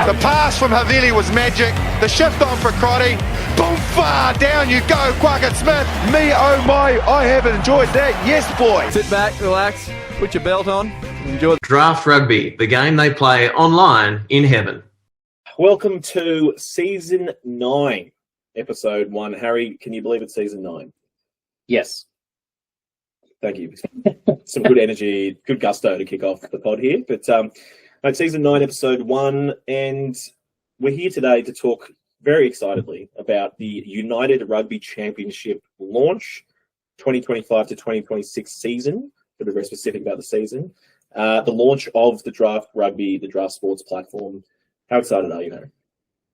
The pass from Havili was magic. The shift on for Crotty. Boom, far down you go, Quackett Smith. Me, oh my, I have enjoyed that. Yes, boy. Sit back, relax, put your belt on, enjoy. Draft Rugby, the game they play online in heaven. Welcome to Season 9, Episode 1. Harry, can you believe it's Season 9? Yes. Thank you. Some good energy, good gusto to kick off the pod here. But Season 9, Episode 1, and we're here today to talk very excitedly about the United Rugby Championship launch, 2025 to 2026 season, to be very specific about the season. The launch of the Draft Rugby, the Draft Sports platform. How excited are you, Harry?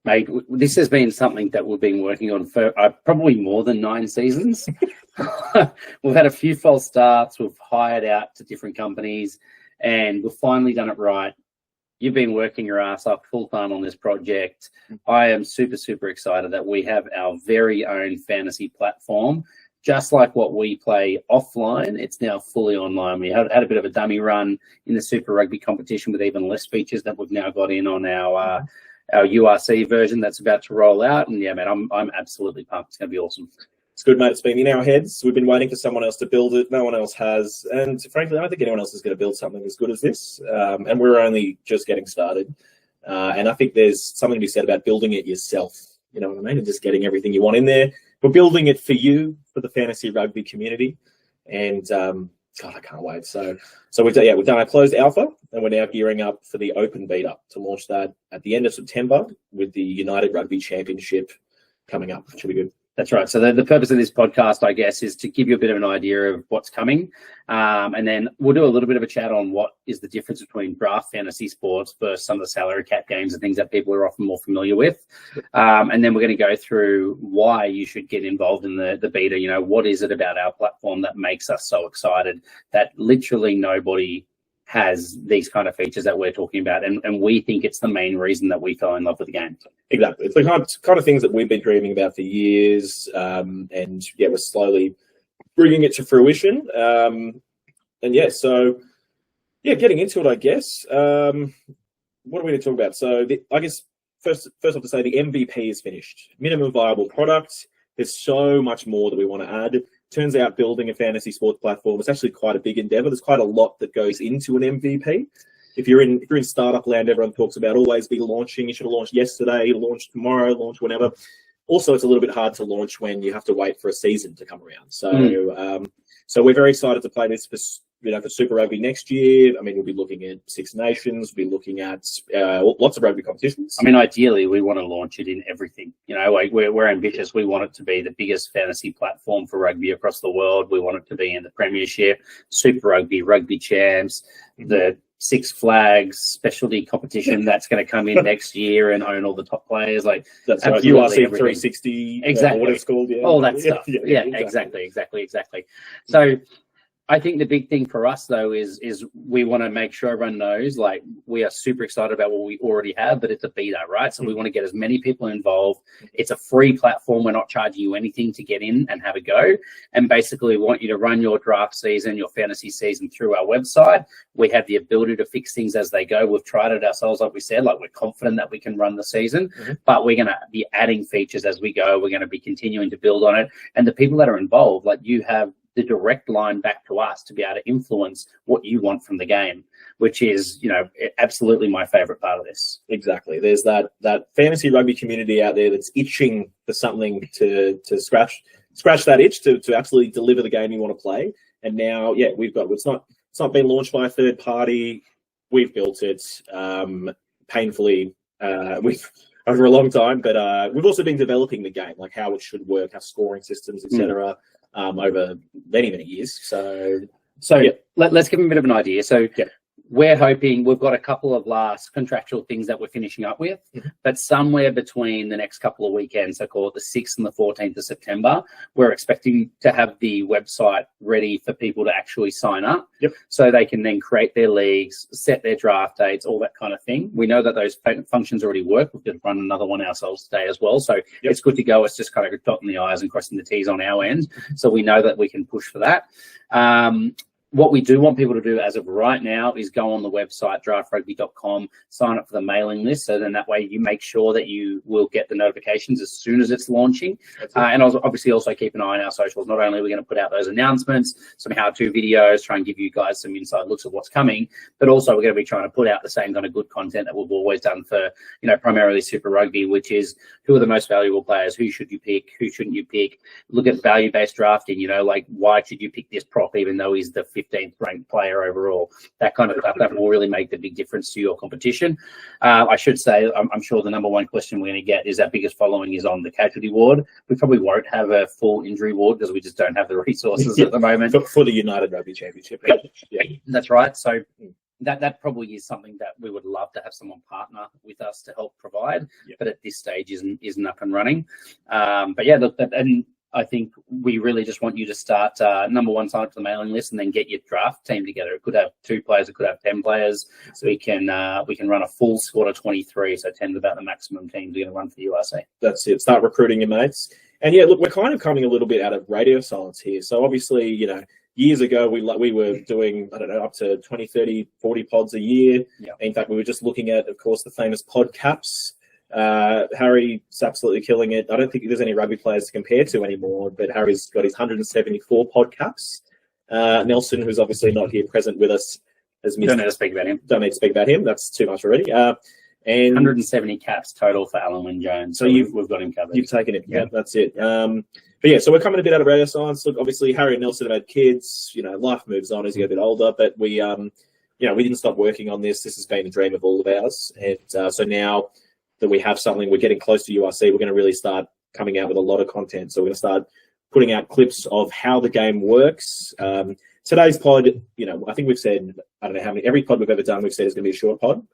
Mate, this has been something that we've been working on for probably more than 9 seasons. We've had a few false starts. We've hired out to different companies, and we've finally done it right. You've been working your ass off full time on this project. I am super, super excited that we have our very own fantasy platform. Just like what we play offline, it's now fully online. We had a bit of a dummy run in the Super Rugby competition with even less features that we've now got in on our URC version that's about to roll out. And yeah, man, I'm absolutely pumped. It's going to be awesome. It's good, mate. It's been in our heads. We've been waiting for someone else to build it. No one else has. And frankly, I don't think anyone else is going to build something as good as this. And we're only just getting started. And I think there's something to be said about building it yourself. You know what I mean? And just getting everything you want in there. We're building it for you, for the fantasy rugby community. And, God, I can't wait. So we've done our closed alpha, and we're now gearing up for the open beta to launch that at the end of September with the United Rugby Championship coming up. Should be good. That's right. So the purpose of this podcast, I guess, is to give you a bit of an idea of what's coming. And then we'll do a little bit of a chat on what is the difference between draft fantasy sports versus some of the salary cap games and things that people are often more familiar with. And then we're going to go through why you should get involved in the beta. You know, what is it about our platform that makes us so excited that literally nobody has these kind of features that we're talking about, and we think it's the main reason that we fell in love with the game. Exactly. It's the kind of things that we've been dreaming about for years, and yeah, we're slowly bringing it to fruition. Getting into it, I guess. What are we going to talk about? So I guess first off to say the MVP is finished. Minimum viable product. There's so much more that we want to add. Turns out building a fantasy sports platform is actually quite a big endeavor. There's quite a lot that goes into an MVP. If you're in startup land, everyone talks about always be launching. You should have launched yesterday, launch tomorrow, launch whenever. Also, it's a little bit hard to launch when you have to wait for a season to come around. So we're very excited to play this for Super Rugby next year. I mean, we'll be looking at Six Nations. We'll be looking at lots of rugby competitions. I mean, ideally, we want to launch it in everything. You know, like we're ambitious. We want it to be the biggest fantasy platform for rugby across the world. We want it to be in the Premiership, Super Rugby, Rugby Champs, the Six Flags specialty competition that's going to come in next year and own all the top players. Like that's right. URC 360, exactly. What it's called, yeah. All that stuff. Yeah, exactly. So I think the big thing for us, though, is we want to make sure everyone knows, like, we are super excited about what we already have, but it's a beta, right? So we want to get as many people involved. It's a free platform. We're not charging you anything to get in and have a go. And basically, we want you to run your draft season, your fantasy season through our website. We have the ability to fix things as they go. We've tried it ourselves, like we said. Like, we're confident that we can run the season, but we're going to be adding features as we go. We're going to be continuing to build on it. And the people that are involved, like, you have the direct line back to us to be able to influence what you want from the game, which is, you know, absolutely my favorite part of this. Exactly. There's that fantasy rugby community out there that's itching for something to scratch that itch to absolutely deliver the game you want to play. And now, yeah, we've got, it's not been launched by a third party. We've built it painfully over a long time, but we've also been developing the game, like how it should work, our scoring systems, etc. Over many years. So yeah. Let's give them a bit of an idea. So we're hoping we've got a couple of last contractual things that we're finishing up with, but somewhere between the next couple of weekends, so call it the 6th and the 14th of September, we're expecting to have the website ready for people to actually sign up. So they can then create their leagues, set their draft dates, all that kind of thing. We know that those functions already work. We've just run another one ourselves today as well. So it's good to go. It's just kind of dotting the I's and crossing the T's on our end. So we know that we can push for that. what we do want people to do as of right now is go on the website, draftrugby.com, sign up for the mailing list. So then that way you make sure that you will get the notifications as soon as it's launching. And obviously also keep an eye on our socials. Not only are we going to put out those announcements, some how-to videos, try and give you guys some inside looks of what's coming, but also we're going to be trying to put out the same kind of good content that we've always done for, primarily Super Rugby, which is who are the most valuable players, who should you pick, who shouldn't you pick, look at value-based drafting, like why should you pick this prop even though he's the 15th ranked player overall, that kind of stuff. That will really make the big difference to your competition. I should say, I'm sure the number one question we're going to get is our biggest following is on the casualty ward. We probably won't have a full injury ward because we just don't have the resources at the moment. For the United Rugby Championship. Yeah. That's right. So that probably is something that we would love to have someone partner with us to help provide, but at this stage isn't up and running. But yeah, look, and I think we really just want you to start, number one, sign up to the mailing list and then get your draft team together. It could have 2 players, it could have 10 players. So we can run a full squad of 23. So 10 is about the maximum teams we're going to run for the URC. That's it. Start recruiting your mates. And yeah, look, we're kind of coming a little bit out of radio silence here. So obviously, years ago, we were doing, up to 20, 30, 40 pods a year. Yeah. In fact, we were just looking at, of course, the famous pod caps. Harry's absolutely killing it. I don't think there's any rugby players to compare to anymore, but Harry's got his 174 pod caps. Nelson, who's obviously not here present with us, has missed. Don't need to speak about him. Don't need to speak about him. That's too much already. And 170 caps total for Alan Wynne-Jones. So we've got him covered. You've taken it. Yeah, that's it. But yeah, so we're coming a bit out of radio science. Look, obviously Harry and Nelson have had kids. Life moves on as you get a bit older, but we didn't stop working on this. This has been a dream of all of ours. And so now that we have something, we're getting close to URC, we're going to really start coming out with a lot of content. So we're going to start putting out clips of how the game works. Today's pod, I think we've said, I don't know how many, every pod we've ever done, we've said is going to be a short pod.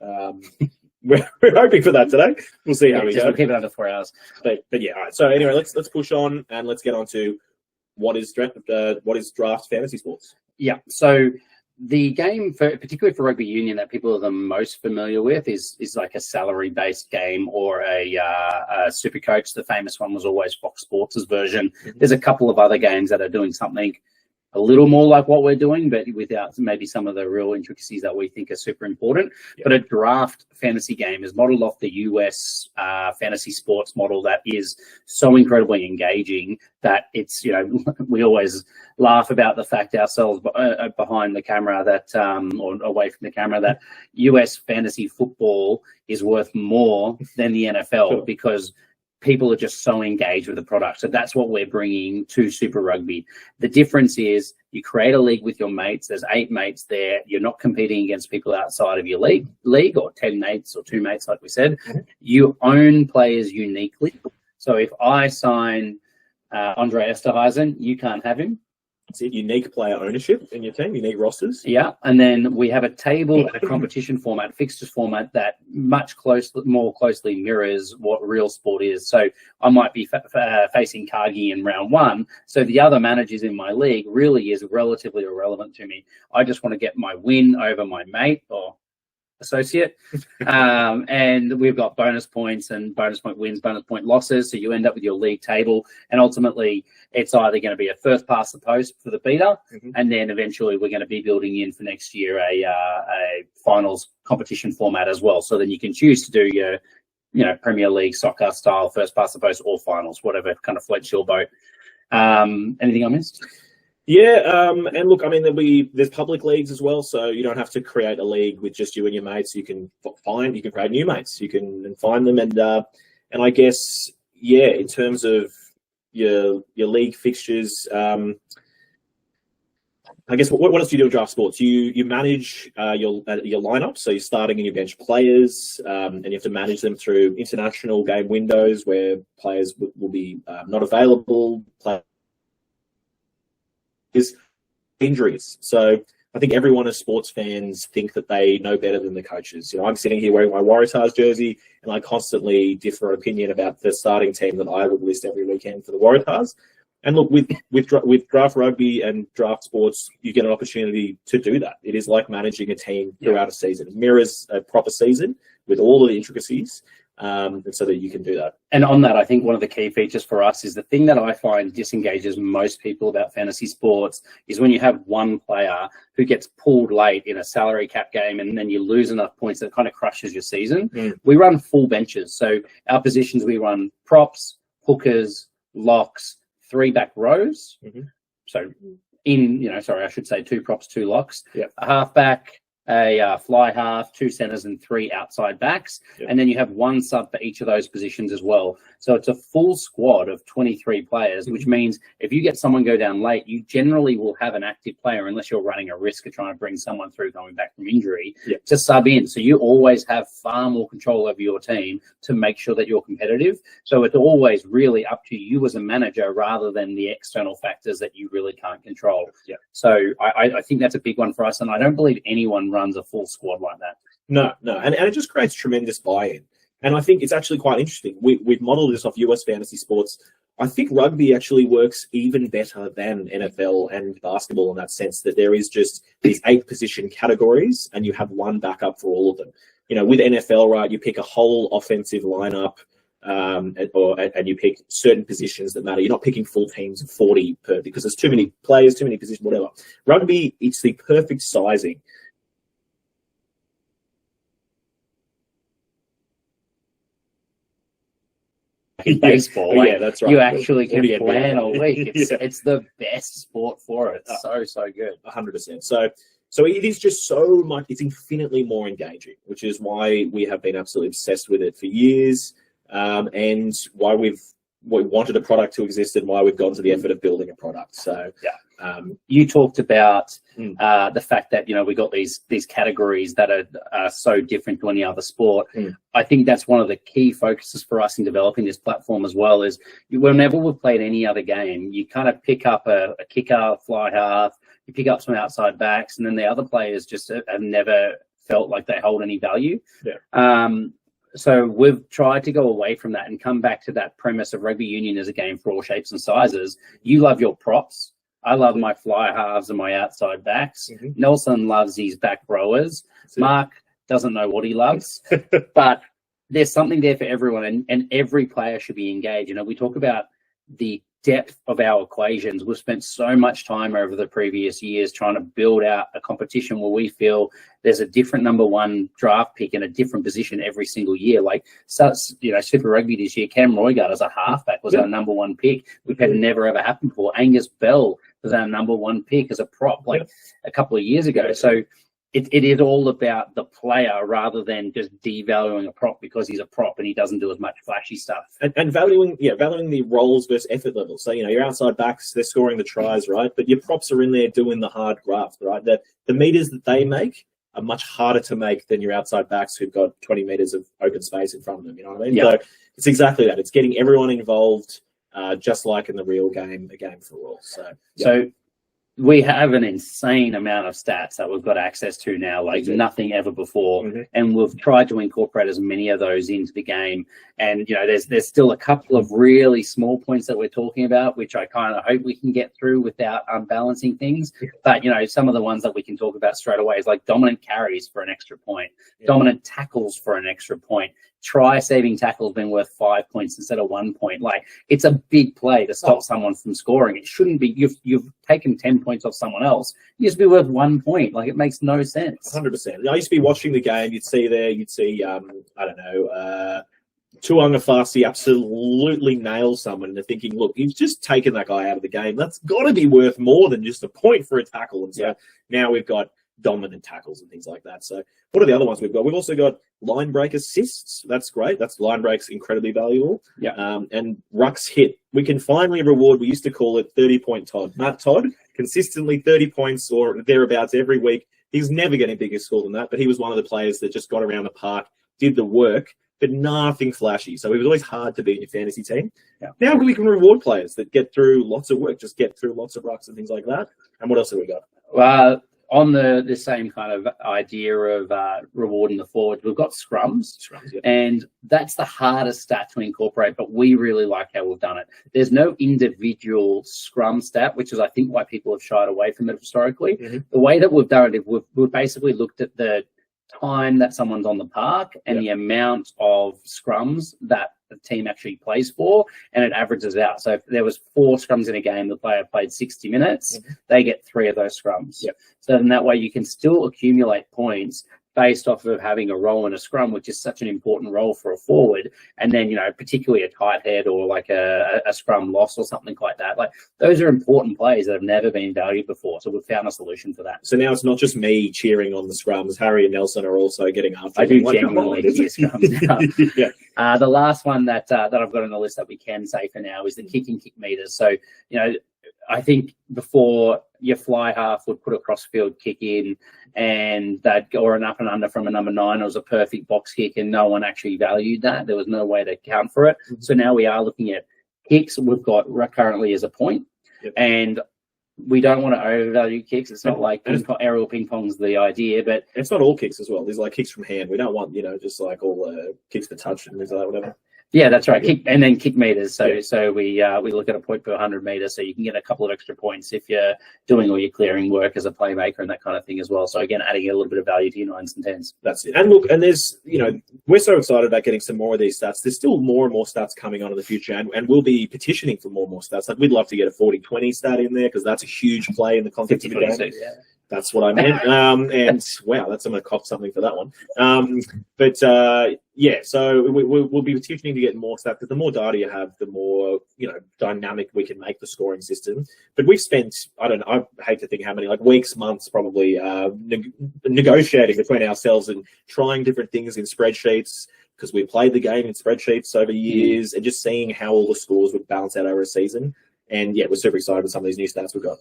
We're hoping for that today. We'll see how we go. We'll keep it under 4 hours. But yeah, all right. So anyway, let's push on and let's get on to what is draft fantasy sports. Yeah. So the game, particularly for rugby union, that people are the most familiar with is like a salary-based game or a super coach. The famous one was always Fox Sports' version. There's a couple of other games that are doing something a little more like what we're doing, but without maybe some of the real intricacies that we think are super important. Yep. But a draft fantasy game is modeled off the US fantasy sports model that is so incredibly engaging that it's, we always laugh about the fact ourselves behind the camera that, or away from the camera, that US fantasy football is worth more than the NFL because people are just so engaged with the product. So that's what we're bringing to Super Rugby. The difference is you create a league with your mates. There's 8 mates there. You're not competing against people outside of your league or 10 mates or 2 mates, like we said. You own players uniquely. So if I sign Andre Esterhuizen, you can't have him. It's it. Unique player ownership in your team, unique rosters. Yeah, and then we have a table and a competition format, fixtures format that more closely mirrors what real sport is. So I might be facing Cargie in round 1. So the other managers in my league really is relatively irrelevant to me. I just want to get my win over my mate or associate. And we've got bonus points and bonus point wins, bonus point losses. So you end up with your league table. And ultimately, it's either going to be a first past the post for the beater. And then eventually we're going to be building in for next year a finals competition format as well. So then you can choose to do your, Premier League soccer style first past the post or finals, whatever kind of floats your boat. Anything I missed? Yeah, and look, I mean, there's public leagues as well, so you don't have to create a league with just you and your mates. You can create new mates. You can find them, and I guess, yeah, in terms of your league fixtures, I guess what else do you do in draft sports? You manage your lineup, so you're starting and your bench players, and you have to manage them through international game windows where players will be not available. Is injuries. So I think everyone as sports fans think that they know better than the coaches. I'm sitting here wearing my Waratahs jersey and I constantly differ opinion about the starting team that I would list every weekend for the Waratahs. And look, with draft rugby and draft sports, you get an opportunity to do that. It is like managing a team throughout a season. It mirrors a proper season with all of the intricacies. so that you can do that. And on that, I think one of the key features for us is the thing that I find disengages most people about fantasy sports is when you have one player who gets pulled late in a salary cap game and then you lose enough points that kind of crushes your season. We run full benches. So our positions, we run props, hookers, locks, 3 back rows. So I should say 2 props, 2 locks, a halfback, a fly half, 2 centers, and 3 outside backs. And then you have 1 sub for each of those positions as well. So it's a full squad of 23 players, which means if you get someone go down late, you generally will have an active player unless you're running a risk of trying to bring someone through coming back from injury to sub in. So you always have far more control over your team to make sure that you're competitive. So it's always really up to you as a manager rather than the external factors that you really can't control. So I think that's a big one for us. And I don't believe anyone runs a full squad like that. No. And it just creates tremendous buy-in. And I think it's actually quite interesting. We've modeled this off US fantasy sports. I think rugby actually works even better than NFL and basketball in that sense that there is just these 8 position categories and you have 1 backup for all of them. With NFL, right, you pick a whole offensive lineup and you pick certain positions that matter. You're not picking full teams of 40 because there's too many players, too many positions, whatever. Rugby, it's the perfect sizing. In baseball, that's right. You actually can plan all week. It's the best sport for it. It's so good. 100%. So it is just so much. It's infinitely more engaging, which is why we have been absolutely obsessed with it for years, and why we wanted a product to exist and why we've gone to the effort of building a product. So you talked about the fact that we got these categories that are so different to any other sport. I think that's one of the key focuses for us in developing this platform as well. Is whenever we've played any other game, you kind of pick up a kicker, fly half, you pick up some outside backs, and then the other players just have never felt like they hold any value. So we've tried to go away from that and come back to that premise of rugby union as a game for all shapes and sizes. You love your props. I love my fly halves and my outside backs. Nelson loves his back rowers. Mark doesn't know what he loves, but there's something there for everyone, and every player should be engaged. We talk about the depth of our equations. We've spent so much time over the previous years trying to build out a competition where we feel there's a different number 1 draft pick in a different position every single year. Like, Super Rugby this year, Cam Roygard as a halfback was our number 1 pick, which had never ever happened before. Angus Bell was our number 1 pick as a prop a couple of years ago. So it is all about the player rather than just devaluing a prop because he's a prop and he doesn't do as much flashy stuff. And valuing the roles versus effort levels. So, your outside backs, they're scoring the tries, right? But your props are in there doing the hard graft, right? The meters that they make are much harder to make than your outside backs who've got 20 meters of open space in front of them, you know what I mean? So it's exactly that. It's getting everyone involved, just like in the real game, a game for all. So we have an insane amount of stats that we've got access to now, like nothing ever before. And we've tried to incorporate as many of those into the game. And, there's still a couple of really small points that we're talking about, which I kind of hope we can get through without unbalancing things. But, some of the ones that we can talk about straight away is like dominant carries for an extra point, dominant tackles for an extra point. Try-saving tackle has been worth 5 points instead of 1 point. Like, it's a big play to stop someone from scoring. It shouldn't be. You've taken 10 points off someone else. It used to be worth 1 point. Like, it makes no sense. 100%. I used to be watching the game. You'd see Tuanga Fasi absolutely nail someone, and they're thinking, look, he's just taken that guy out of the game. That's got to be worth more than just a point for a tackle. And so now we've got dominant tackles and things like that. So what are the other ones we've got? We've also got line break assists. That's great. That's line breaks, incredibly valuable. And rucks hit. We can finally reward, we used to call it 30-point Todd. Matt Todd, consistently 30 points or thereabouts every week. He's never getting a bigger score than that, but he was one of the players that just got around the park, did the work, but nothing flashy. So it was always hard to beat in your fantasy team. Now we can reward players that get through lots of work, just get through lots of rucks and things like that. And what else have we got? Well, on the same kind of idea of rewarding the forwards, we've got scrums, and that's the hardest stat to incorporate, but we really like how we've done it. There's no individual scrum stat, which is, I think, why people have shied away from it historically. The way that we've done it, we've basically looked at the time that someone's on the park and the amount of scrums that the team actually plays for, and it averages out. So if there was 4 scrums in a game, the player played 60 minutes, they get 3 of those scrums. So in that way, you can still accumulate points based off of having a role in a scrum, which is such an important role for a forward. And then, particularly a tight head or like a scrum loss or something like that. Like, those are important plays that have never been valued before. So we've found a solution for that. So now it's not just me cheering on the scrums. Harry and Nelson are also getting after. I do genuinely cheer scrums now. The last one that I've got on the list that we can say for now is the kick meters. So, I think before, your fly half would put a cross-field kick in and that, or an up and under from a number 9, it was a perfect box kick, and no one actually valued that. There was no way to count for it. So now we are looking at kicks. We've got currently as a point, and we don't want to overvalue kicks. It's not like aerial ping pong's the idea, but it's not all kicks as well. There's like kicks from hand. We don't want, just like all kicks for touch and things like that, whatever. Yeah, that's right. Kick meters. So we look at a point per 100 meters, so you can get a couple of extra points if you're doing all your clearing work as a playmaker and that kind of thing as well. So again, adding a little bit of value to your 9s and 10s. That's it. And look, and there's, we're so excited about getting some more of these stats. There's still more and more stats coming on in the future, and we'll be petitioning for more and more stats. Like, we'd love to get a 40-20 stat in there, because that's a huge play in the context of the game. Yeah. That's what I meant. And wow, I'm going to cop something for that one. So we'll be petitioning to get more stats, because the more data you have, the more, dynamic we can make the scoring system. But we've spent, I hate to think how many, like weeks, months, probably negotiating between ourselves and trying different things in spreadsheets, because we played the game in spreadsheets over years, and just seeing how all the scores would balance out over a season. And yeah, we're super excited with some of these new stats we've got.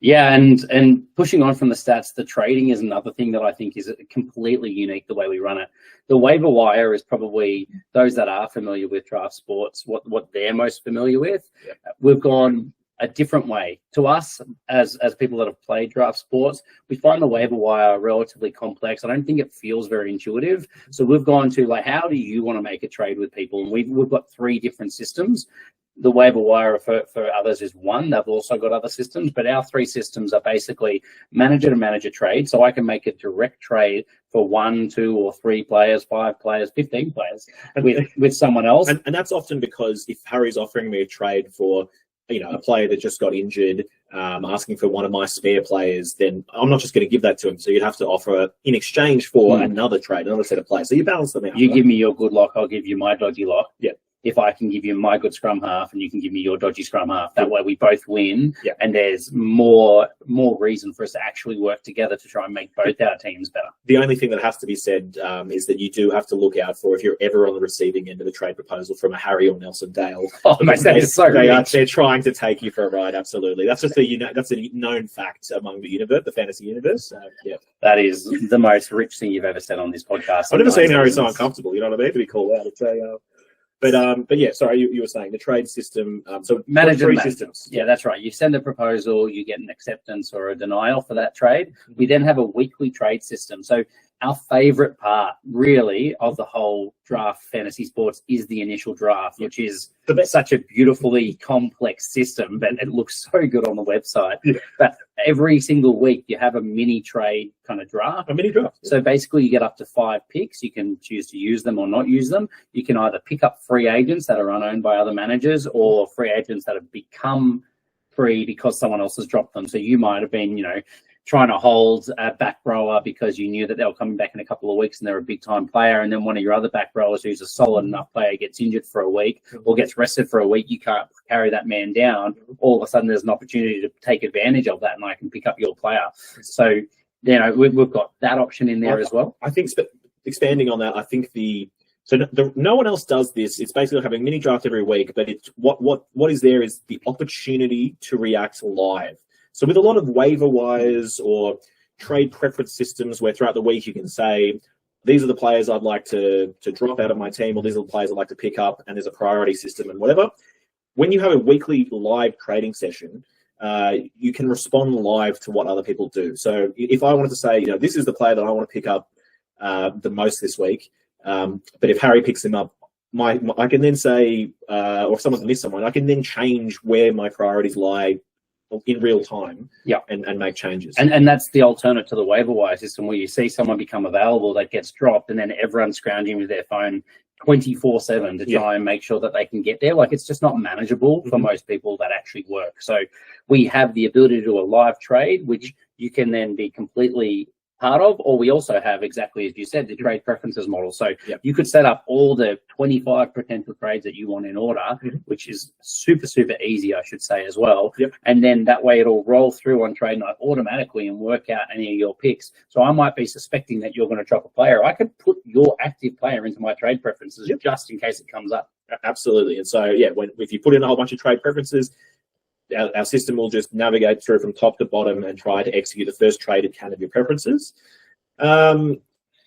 Yeah, and pushing on from the stats, the trading is another thing that I think is completely unique the way we run it. The waiver wire is probably, those that are familiar with draft sports, what they're most familiar with. Yeah. We've gone a different way. To us, as people that have played draft sports, we find the waiver wire relatively complex. I don't think it feels very intuitive. So we've gone to, like, how do you want to make a trade with people? And we've got 3 different systems. The waiver wire for others is one. They've also got other systems, but our 3 systems are basically manager to manager trade. So I can make a direct trade for 1, 2, or 3 players, 5 players, 15 players with someone else. And that's often because if Harry's offering me a trade for, a player that just got injured, asking for one of my spare players, then I'm not just going to give that to him. So you'd have to offer in exchange for another trade, another set of players. So you balance them out. You give me your good lock, I'll give you my dodgy lock. Yeah. If I can give you my good scrum half and you can give me your dodgy scrum half, that way we both win. Yeah. And there's more reason for us to actually work together to try and make both our teams better. The only thing that has to be said is that you do have to look out for, if you're ever on the receiving end of a trade proposal from a Harry or Nelson Dale. Oh, mate, that is so rich. They're trying to take you for a ride. Absolutely. That's just that's a known fact among the fantasy universe. So, yeah. That is the most rich thing you've ever said on this podcast. I've never seen Harry so uncomfortable. You know what I mean? To be called out. But yeah, sorry, you were saying the trade system. So manager 3 systems. Yeah, that's right. You send a proposal, you get an acceptance or a denial for that trade. We then have a weekly trade system. So our favorite part, really, of the whole draft fantasy sports is the initial draft, which is such a beautifully complex system, but it looks so good on the website. Yeah. But every single week you have a mini trade kind of draft. A mini draft. So basically you get up to 5 picks. You can choose to use them or not use them. You can either pick up free agents that are unowned by other managers, or free agents that have become free because someone else has dropped them. So you might have been, trying to hold a back rower because you knew that they were coming back in a couple of weeks and they're a big time player, and then one of your other back rowers who's a solid enough player gets injured for a week or gets rested for a week. You can't carry that man down. All of a sudden there's an opportunity to take advantage of that, and I can pick up your player. So we've got that option in there as well. I think expanding on that, I think no one else does this. It's basically having a mini draft every week, but it's what is there is the opportunity to react live. So with a lot of waiver wires or trade preference systems where throughout the week you can say, these are the players I'd like to drop out of my team, or these are the players I'd like to pick up, and there's a priority system and whatever. When you have a weekly live trading session, you can respond live to what other people do. So if I wanted to say, this is the player that I want to pick up the most this week, but if Harry picks him up, I can then say, or if someone's missed someone, I can then change where my priorities lie in real time, Yeah. and make changes. And that's the alternate to the waiver wire system, where you see someone become available that gets dropped, and then everyone's scrounging with their phone 24/7 to try and make sure that they can get there. Like, it's just not manageable for most people that actually work. So we have the ability to do a live trade, which you can then be completely part of, or we also have, exactly as you said, the trade preferences model. So you could set up all the 25 potential trades that you want in order, which is super, super easy, I should say, as well. And then that way it'll roll through on trade night automatically and work out any of your picks. So I might be suspecting that you're going to drop a player. I could put your active player into my trade preferences just in case it comes up. Absolutely. And so, if you put in a whole bunch of trade preferences, our system will just navigate through from top to bottom and try to execute the first trade it can of your preferences. The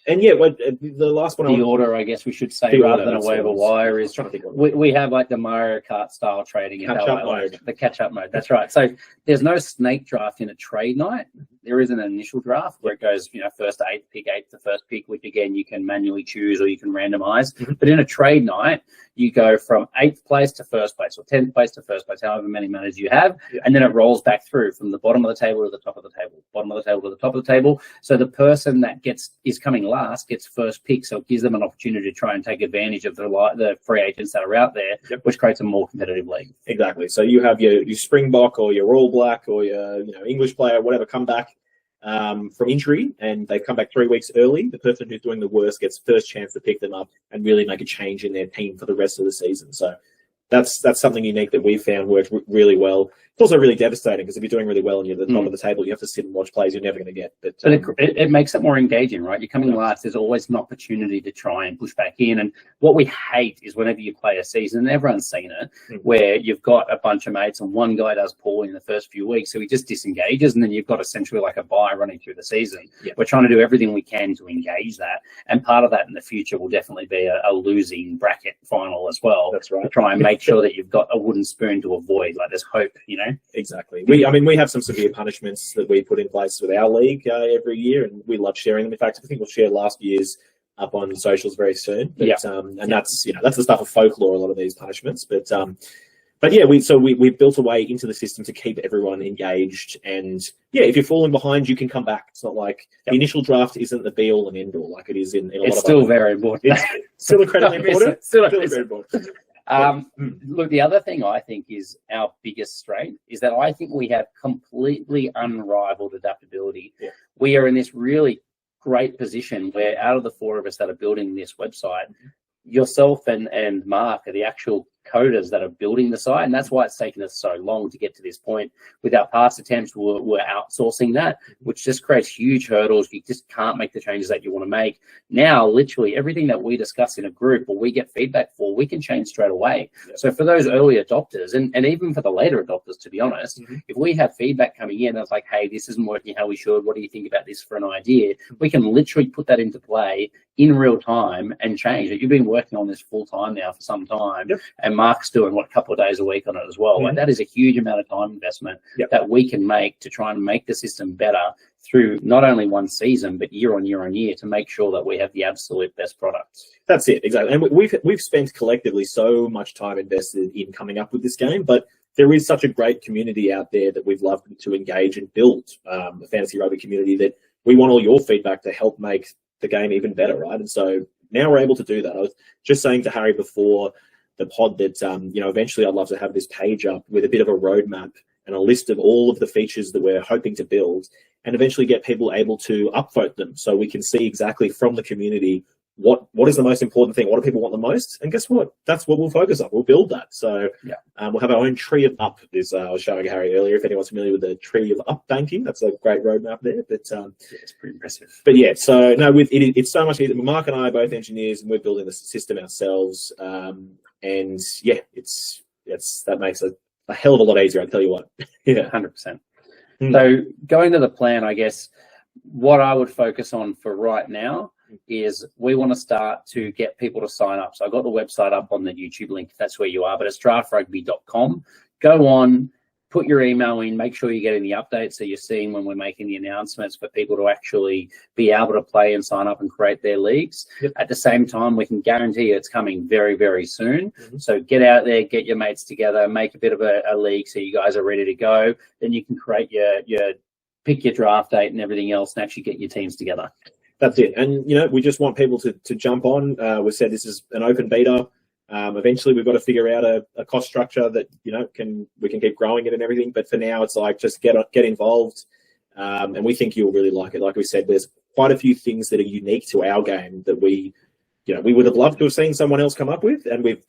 last one, the order, I guess we should say, rather than a waiver wire, is we have like the Mario Kart style trading, the catch-up mode. That's right. So there's no snake draft in a trade night. There is an initial draft where it goes, first to eighth pick, eighth to first pick, which again you can manually choose or you can randomize. But in a trade night, you go from 8th place to first place, or 10th place to first place, however many managers you have, and then it rolls back through from the bottom of the table to the top of the table, bottom of the table to the top of the table. So the person that is coming last gets first pick, so it gives them an opportunity to try and take advantage of the free agents that are out there, which creates a more competitive league. Exactly. So you have your Springbok or your All Black or your English player, whatever, come back from injury, and they've come back 3 weeks early. The person who's doing the worst gets first chance to pick them up and really make a change in their team for the rest of the season. So that's something unique that we've found works really well. It's also really devastating because if you're doing really well and you're at the top of the table, you have to sit and watch plays you're never going to get. But it makes it more engaging, right? You're coming last. There's always an opportunity to try and push back in. And what we hate is whenever you play a season, and everyone's seen it, where you've got a bunch of mates and one guy does poorly in the first few weeks, so he just disengages, and then you've got essentially like a bye running through the season. We're trying to do everything we can to engage that. And part of that in the future will definitely be a losing bracket final as well. That's right. To try and make sure that you've got a wooden spoon to avoid. Like, there's hope, Exactly. We have some severe punishments that we put in place with our league every year, and we love sharing them. In fact, I think we'll share last year's up on socials very soon. But, that's the stuff of folklore, a lot of these punishments. We've built a way into the system to keep everyone engaged. And if you're falling behind, you can come back. It's not like the initial draft isn't the be all and end all like it is in a lot of. It's still very important. It's still incredibly important. Still very important. Look, the other thing I think is our biggest strength is that I think we have completely unrivaled adaptability. We are in this really great position where, out of the four of us that are building this website, yourself and Mark are the actual coders that are building the site, and that's why it's taken us so long to get to this point. With our past attempts, we're outsourcing that, which just creates huge hurdles. You just can't make the changes that you want to make. Now, literally everything that we discuss in a group or we get feedback for, we can change straight away. So for those early adopters, and even for the later adopters, to be honest, if we have feedback coming in that's like, hey, this isn't working how we should, what do you think about this for an idea? We can literally put that into play in real time and change it. You've been working on this full time now for some time, and Mark's doing a couple of days a week on it as well. Like, that is a huge amount of time investment that we can make to try and make the system better through not only one season but year on year to make sure that we have the absolute best products. That's it, exactly. And we've spent collectively so much time invested in coming up with this game, but there is such a great community out there that we've loved to engage and build, the fantasy rugby community, that we want all your feedback to help make the game even better, right? And so now we're able to do that. I was just saying to Harry before the pod that eventually I'd love to have this page up with a bit of a roadmap and a list of all of the features that we're hoping to build, and eventually get people able to upvote them so we can see exactly from the community what is the most important thing, what do people want the most, and guess what? That's what we'll focus on. We'll build that. So we'll have our own tree of up, as I was showing Harry earlier. If anyone's familiar with the tree of up banking, that's a great roadmap there. But it's pretty impressive. But so no, it's so much easier. Mark and I are both engineers, and we're building the system ourselves. And that makes it a hell of a lot easier, I tell you what. 100%. So going to the plan, I guess what I would focus on for right now is we want to start to get people to sign up. So I got the website up on the YouTube link. That's where you are, but it's draftrugby.com. Go on, put your email in, make sure you're getting the updates so you're seeing when we're making the announcements for people to actually be able to play and sign up and create their leagues. Yep. At the same time, we can guarantee it's coming very, very soon. So get out there, get your mates together, make a bit of a league so you guys are ready to go. Then you can create your pick your draft date and everything else and actually get your teams together. That's it. And, we just want people to jump on. We've said this is an open beta. Eventually, we've got to figure out a cost structure that, we can keep growing it and everything. But for now, it's like just get involved. And we think you'll really like it. Like we said, there's quite a few things that are unique to our game that we would have loved to have seen someone else come up with. And we've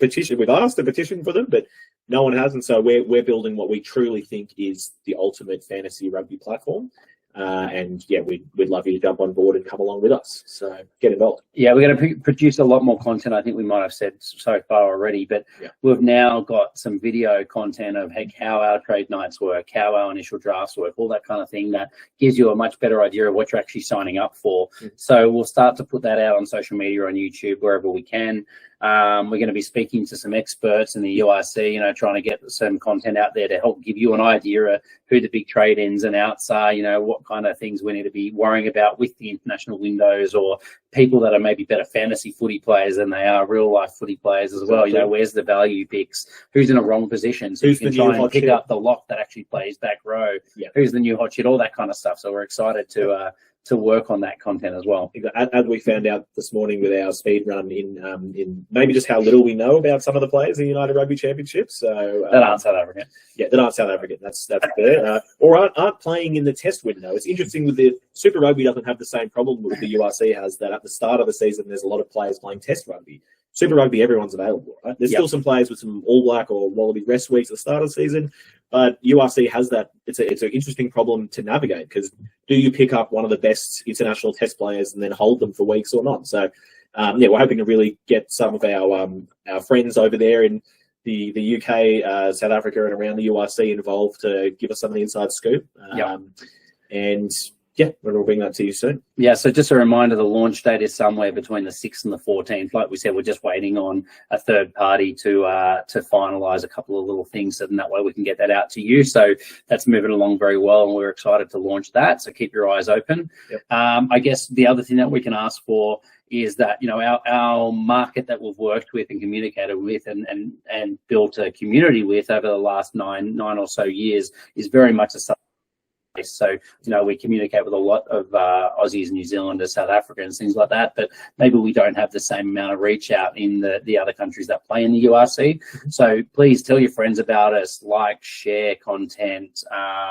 asked a petition for them, but no one has. And so we're building what we truly think is the ultimate fantasy rugby platform. We'd love you to jump on board and come along with us. So get involved. Yeah, we're going to produce a lot more content. I think we might have said so far already, but we've now got some video content of how our trade nights work, how our initial drafts work, all that kind of thing that gives you a much better idea of what you're actually signing up for. So we'll start to put that out on social media, on YouTube, wherever we can. We're going to be speaking to some experts in the URC, trying to get some content out there to help give you an idea of who the big trade ins and outs are, what kind of things we need to be worrying about with the international windows, or people that are maybe better fantasy footy players than they are real life footy players as well. Where's the value picks? Who's in a wrong position? So you can try and pick up the lock that actually plays back row. Yeah. Who's the new hot shit? All that kind of stuff. So we're excited to work on that content as well. As we found out this morning with our speed run in maybe just how little we know about some of the players in the United Rugby Championship. So that aren't South African. Yeah, that aren't South African. That's fair. Or aren't playing in the test window. It's interesting with the Super Rugby doesn't have the same problem with the URC has, that at the start of the season there's a lot of players playing test rugby. Super Rugby, everyone's available, right? There's still some players with some All Black or Wallaby rest weeks at the start of the season, but URC has that. It's an interesting problem to navigate, because do you pick up one of the best international test players and then hold them for weeks or not? So, we're hoping to really get some of our friends over there in the UK, South Africa, and around the URC involved to give us some of the inside scoop. We'll bring that to you soon. Yeah, so just a reminder, the launch date is somewhere between the 6th and the 14th. Like we said, we're just waiting on a third party to finalise a couple of little things, and that way we can get that out to you. So that's moving along very well, and we're excited to launch that. So keep your eyes open. Yep. I guess the other thing that we can ask for is that, our market that we've worked with and communicated with and built a community with over the last nine or so years is very much a So, we communicate with a lot of Aussies, New Zealanders, South Africans, things like that, but maybe we don't have the same amount of reach out in the other countries that play in the URC. So please tell your friends about us, share content,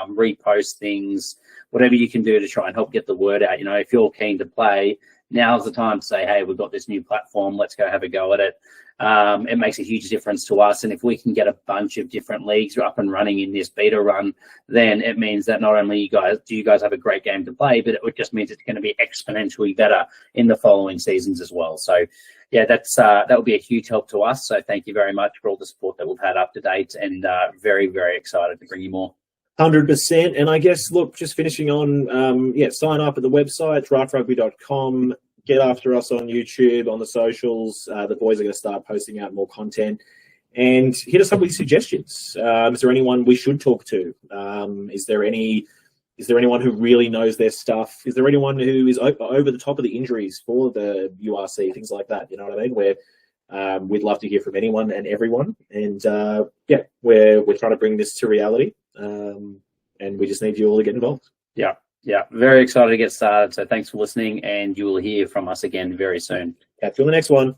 repost things, whatever you can do to try and help get the word out. If you're keen to play, now's the time to say, hey, we've got this new platform, let's go have a go at it. It makes a huge difference to us, and if we can get a bunch of different leagues up and running in this beta run, then it means that not only do you guys have a great game to play, but it just means it's going to be exponentially better in the following seasons as well. So that will be a huge help to us. So thank you very much for all the support that we've had up to date, and very, very excited to bring you more. 100%. And I guess, look, just finishing on, sign up at the website, draftrugby.com. Get after us on YouTube, on the socials. The boys are going to start posting out more content. And hit us up with suggestions. Is there anyone we should talk to? Is there anyone who really knows their stuff? Is there anyone who is over the top of the injuries for the URC, things like that? You know what I mean? Where we'd love to hear from anyone and everyone. And we're trying to bring this to reality. And we just need you all to get involved. Yeah, very excited to get started. So thanks for listening, and you will hear from us again very soon. Catch you on the next one.